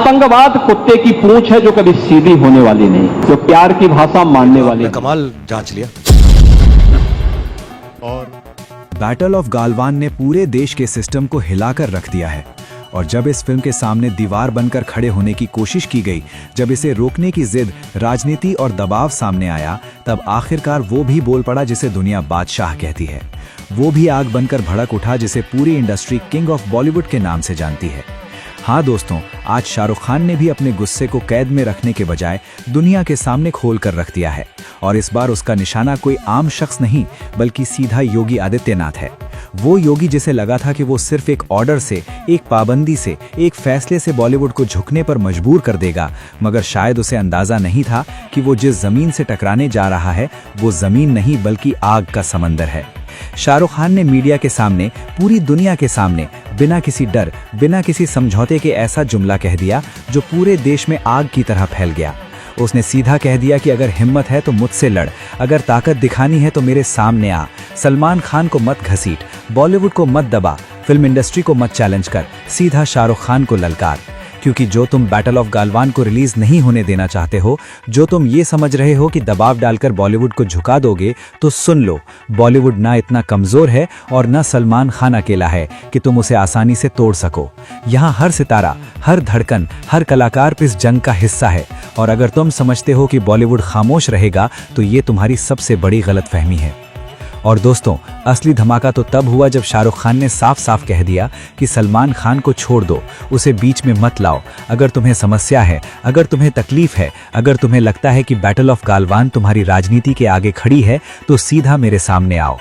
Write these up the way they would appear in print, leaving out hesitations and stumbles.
आतंकवाद कुत्ते की पूंछ है जो कभी सीधी होने वाली नहीं, जो प्यार की भाषा मानने वाली नहीं। कमाल जांच लिया। और बैटल ऑफ गालवान ने पूरे देश के सिस्टम को हिलाकर रख दिया है। और जब इस फिल्म के सामने दीवार बनकर खड़े होने की कोशिश की गई, जब इसे रोकने की जिद, राजनीति और दबाव सामने आया, तब आखिरकार वो भी बोल पड़ा जिसे दुनिया बादशाह कहती है। वो भी आग बनकर भड़क उठा जिसे पूरी इंडस्ट्री किंग ऑफ बॉलीवुड के नाम से जानती है। हाँ दोस्तों, आज शाहरुख खान ने भी अपने गुस्से को कैद में रखने के बजाय दुनिया के सामने खोल कर रख दिया है। और इस बार उसका निशाना कोई आम शख्स नहीं, बल्कि सीधा योगी आदित्यनाथ है। वो योगी जिसे लगा था कि वो सिर्फ एक ऑर्डर से, एक पाबंदी से, एक फैसले से बॉलीवुड को झुकने पर मजबूर कर देगा, मगर शायद उसे अंदाजा नहीं था कि वो जिस जमीन से टकराने जा रहा है वो जमीन नहीं बल्कि आग का समंदर है। शाहरुख खान ने मीडिया के सामने, पूरी दुनिया के सामने, बिना किसी डर, बिना किसी समझौते के ऐसा जुमला कह दिया जो पूरे देश में आग की तरह फैल गया। उसने सीधा कह दिया कि अगर हिम्मत है तो मुझसे लड़, अगर ताकत दिखानी है तो मेरे सामने आ, सलमान खान को मत घसीट, बॉलीवुड को मत दबा, फिल्म इंडस्ट्री को मत चैलेंज कर, सीधा शाहरुख खान को ललकार। क्योंकि जो तुम बैटल ऑफ गालवान को रिलीज नहीं होने देना चाहते हो, जो तुम ये समझ रहे हो कि दबाव डालकर बॉलीवुड को झुका दोगे, तो सुन लो, बॉलीवुड ना इतना कमजोर है और ना सलमान खान अकेला है कि तुम उसे आसानी से तोड़ सको। यहाँ हर सितारा, हर धड़कन, हर कलाकार इस जंग का हिस्सा है। और अगर तुम समझते हो कि बॉलीवुड खामोश रहेगा तो ये तुम्हारी सबसे बड़ी गलतफहमी है। और दोस्तों, असली धमाका तो तब हुआ जब शाहरुख खान ने साफ साफ कह दिया कि सलमान खान को छोड़ दो, उसे बीच में मत लाओ। अगर तुम्हें समस्या है, अगर तुम्हें तकलीफ है, अगर तुम्हें लगता है कि बैटल ऑफ गालवान तुम्हारी राजनीति के आगे खड़ी है, तो सीधा मेरे सामने आओ।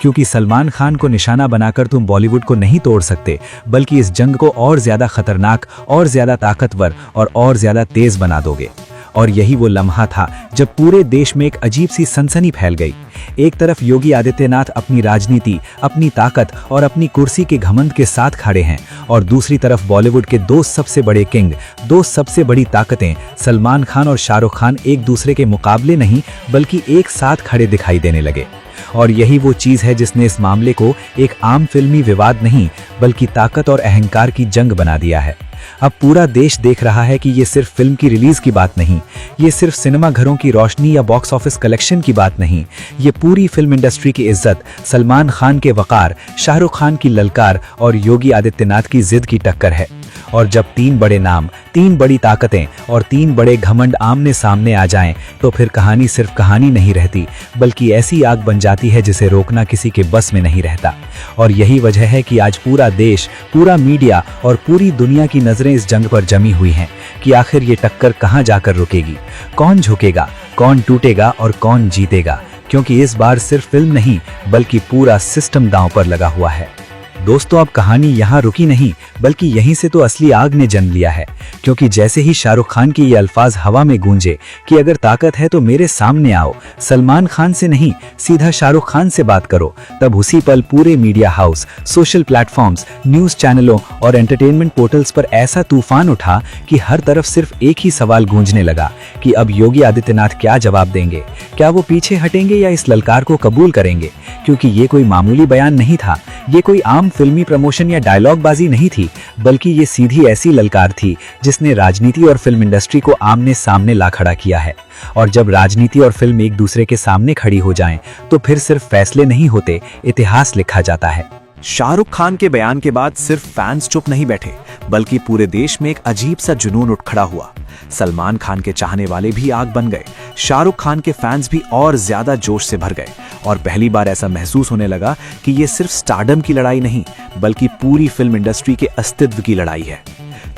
क्योंकि सलमान खान को निशाना बनाकर तुम बॉलीवुड को नहीं तोड़ सकते, बल्कि इस जंग को और ज्यादा खतरनाक, और ज्यादा ताकतवर और ज्यादा तेज बना दोगे। और यही वो लम्हा था जब पूरे देश में एक अजीब सी सनसनी फैल गई। एक तरफ योगी आदित्यनाथ अपनी राजनीति, अपनी ताकत और अपनी कुर्सी के घमंड के साथ खड़े हैं, और दूसरी तरफ बॉलीवुड के दो सबसे बड़े किंग, दो सबसे बड़ी ताकतें सलमान खान और शाहरुख खान एक दूसरे के मुकाबले नहीं बल्कि एक साथ खड़े दिखाई देने लगे। और यही वो चीज है जिसने इस मामले को एक आम फिल्मी विवाद नहीं बल्कि ताकत और अहंकार की जंग बना दिया है। अब पूरा देश देख रहा है कि ये सिर्फ फिल्म की रिलीज की बात नहीं, ये सिर्फ सिनेमा घरों की रोशनी या बॉक्स ऑफिस कलेक्शन की बात नहीं, ये पूरी फिल्म इंडस्ट्री की इज्जत, सलमान खान के वकार, शाहरुख खान की ललकार और योगी आदित्यनाथ की जिद की टक्कर है। और जब तीन बड़े नाम, तीन बड़ी ताकतें और तीन बड़े घमंड आमने सामने आ जाएं, तो फिर कहानी सिर्फ कहानी नहीं रहती, बल्कि ऐसी आग बन जाती है जिसे रोकना किसी के बस में नहीं रहता। और यही वजह है कि आज पूरा देश, पूरा मीडिया और पूरी दुनिया की नजरें इस जंग पर जमी हुई हैं कि आखिर ये टक्कर कहां जाकर रुकेगी, कौन झुकेगा, कौन टूटेगा और कौन जीतेगा। क्योंकि इस बार सिर्फ फिल्म नहीं बल्कि पूरा सिस्टम दांव पर लगा हुआ है। दोस्तों, अब कहानी यहाँ रुकी नहीं, बल्कि यहीं से तो असली आग ने जन्म लिया है। क्योंकि जैसे ही शाहरुख खान के ये अल्फाज हवा में गूंजे कि अगर ताकत है तो मेरे सामने आओ, सलमान खान से नहीं सीधा शाहरुख खान से बात करो, तब उसी पल पूरे media house, social platforms, news चैनलों और एंटरटेनमेंट पोर्टल्स पर ऐसा तूफान उठा कि हर तरफ सिर्फ एक ही सवाल गूंजने लगा कि अब योगी आदित्यनाथ क्या जवाब देंगे, क्या वो पीछे हटेंगे या इस ललकार को कबूल करेंगे। क्योंकि ये कोई मामूली बयान नहीं था, ये कोई आम फिल्मी प्रमोशन या डायलॉग बाजी नहीं थी, बल्कि ये सीधी ऐसी ललकार थी जिसने राजनीति और फिल्म इंडस्ट्री को आमने सामने ला खड़ा किया है। और जब राजनीति और फिल्म एक दूसरे के सामने खड़ी हो जाएं, तो फिर सिर्फ फैसले नहीं होते, इतिहास लिखा जाता है। शाहरुख खान के बयान के बाद सिर्फ फैंस चुप नहीं बैठे, बल्कि पूरे देश में एक अजीब सा जुनून उठ खड़ा हुआ। सलमान खान के चाहने वाले भी आग बन गए, शाहरुख खान के फैंस भी और ज्यादा जोश से भर गए। और पहली बार ऐसा महसूस होने लगा कि ये सिर्फ स्टारडम की लड़ाई नहीं बल्कि पूरी फिल्म इंडस्ट्री के अस्तित्व की लड़ाई है।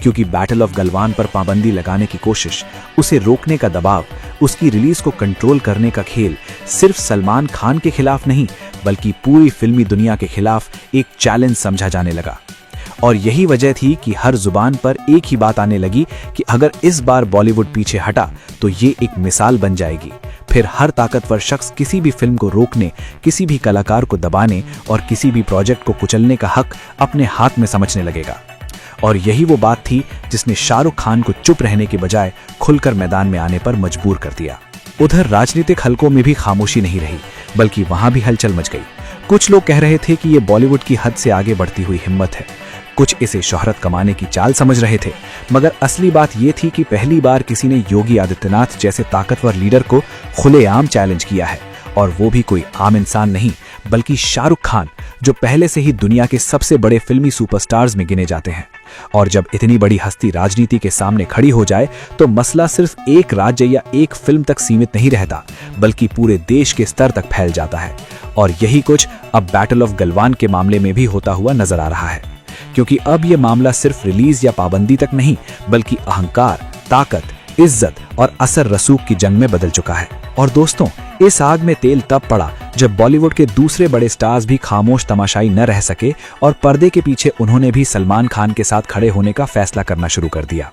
क्योंकि बैटल ऑफ गलवान पर पाबंदी लगाने की कोशिश, उसे रोकने का दबाव, उसकी रिलीज को कंट्रोल करने का खेल सिर्फ सलमान खान के खिलाफ नहीं बल्कि पूरी फिल्मी दुनिया के खिलाफ एक चैलेंज समझा जाने लगा। और यही वजह थी कि हर जुबान पर एक ही बात आने लगी कि अगर इस बार बॉलीवुड पीछे हटा तो ये एक मिसाल बन जाएगी। फिर हर ताकतवर शख्स किसी भी फिल्म को रोकने, किसी भी कलाकार को दबाने और किसी भी प्रोजेक्ट को कुचलने का हक अपने हाथ में समझने लगेगा। और यही वो बात थी जिसने शाहरुख खान को चुप रहने के बजाय खुलकर मैदान में आने पर मजबूर कर दिया। उधर राजनीतिक हलकों में भी खामोशी नहीं रही, बल्कि वहां भी हलचल मच गई। कुछ लोग कह रहे थे कि ये बॉलीवुड की हद से आगे बढ़ती हुई हिम्मत है, कुछ इसे शोहरत कमाने की चाल समझ रहे थे, मगर असली बात यह थी कि पहली बार किसी ने योगी आदित्यनाथ जैसे ताकतवर लीडर को खुलेआम चैलेंज किया है, और वो भी कोई आम इंसान नहीं बल्कि शाहरुख खान, जो पहले से ही दुनिया के सबसे बड़े फिल्मी सुपरस्टार्स में गिने जाते हैं। और जब इतनी बड़ी हस्ती राजनीति के सामने खड़ी हो जाए तो मसला सिर्फ एक राज्य या एक फिल्म तक सीमित नहीं रहता, बल्कि पूरे देश के स्तर तक फैल जाता है। और यही कुछ अब बैटल ऑफ गलवान के मामले में भी होता हुआ नजर आ रहा है, क्योंकि अब यह मामला सिर्फ रिलीज या पाबंदी तक नहीं बल्कि अहंकार, ताकत, इज्जत और असर रसूख की जंग में बदल चुका है। और दोस्तों, इस आग में तेल तब पड़ा जब बॉलीवुड के दूसरे बड़े स्टार्स भी खामोश तमाशाई न रह सके और पर्दे के पीछे उन्होंने भी सलमान खान के साथ खड़े होने का फैसला करना शुरू कर दिया।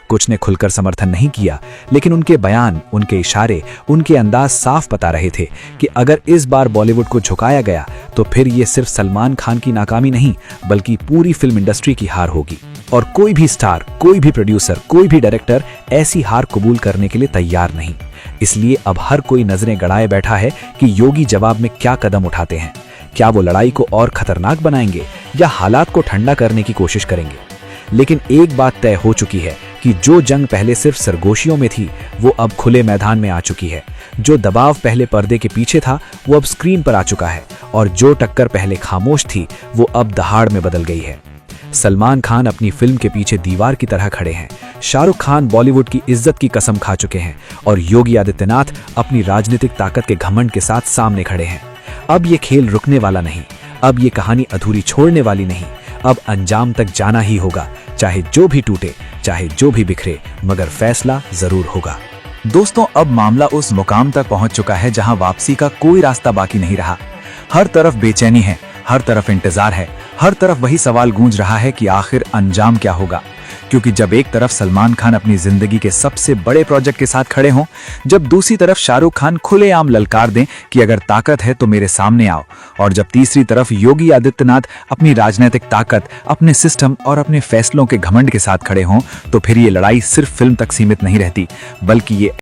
कुछ ने खुलकर समर्थन नहीं किया, लेकिन उनके बयान, उनके इशारे, उनके अंदाज साफ बता रहे थे कि अगर इस बार बॉलीवुड को झुकाया गया तो फिर ये सिर्फ सलमान खान की नाकामी नहीं बल्कि पूरी फिल्म इंडस्ट्री की हार होगी। और कोई भी स्टार, कोई भी प्रोड्यूसर, कोई भी डायरेक्टर ऐसी हार कबूल करने के लिए तैयार नहीं। इसलिए अब हर कोई नजरें गड़ाए बैठा है कि योगी जवाब में क्या कदम उठाते हैं। क्या वो लड़ाई को और खतरनाक बनाएंगे या हालात को ठंडा करने की कोशिश करेंगे? लेकिन एक बात तय हो चुकी है कि जो जंग पहले सिर्फ सरगोशियों में थी वो अब खुले मैदान में आ चुकी है। जो दबाव पहले पर्दे के पीछे था वो अब स्क्रीन पर आ चुका है, और जो टक्कर पहले खामोश थी वो अब दहाड़ में बदल गई है। सलमान खान अपनी फिल्म के पीछे दीवार की तरह खड़े हैं, शाहरुख खान बॉलीवुड की इज्जत की कसम खा चुके हैं, और योगी आदित्यनाथ अपनी राजनीतिक ताकत के घमंड के साथ सामने खड़े हैं। अब ये खेल रुकने वाला नहीं, अब ये कहानी अधूरी छोड़ने वाली नहीं, अब अंजाम तक जाना ही होगा, चाहे जो भी टूटे, चाहे जो भी बिखरे, मगर फैसला जरूर होगा। दोस्तों, अब मामला उस मुकाम तक पहुंच चुका है जहां वापसी का कोई रास्ता बाकी नहीं रहा। हर तरफ बेचैनी है, हर तरफ इंतजार है, हर तरफ वही सवाल गूंज रहा है कि आखिर अंजाम क्या होगा। क्योंकि जब एक तरफ सलमान खान अपनी जिंदगी के सबसे बड़े प्रोजेक्ट के साथ खड़े हों, जब दूसरी तरफ शाहरुख खान खुलेआम ललकार दें कि अगर ताकत है तो मेरे सामने आओ, और जब तीसरी तरफ योगी आदित्यनाथ अपनी राजनीतिक ताकत, अपने सिस्टम और अपने फैसलों के घमंड के साथ खड़े हों, तो फिर ये लड़ाई सिर्फ फिल्म तक सीमित नहीं रहती बल्कि ये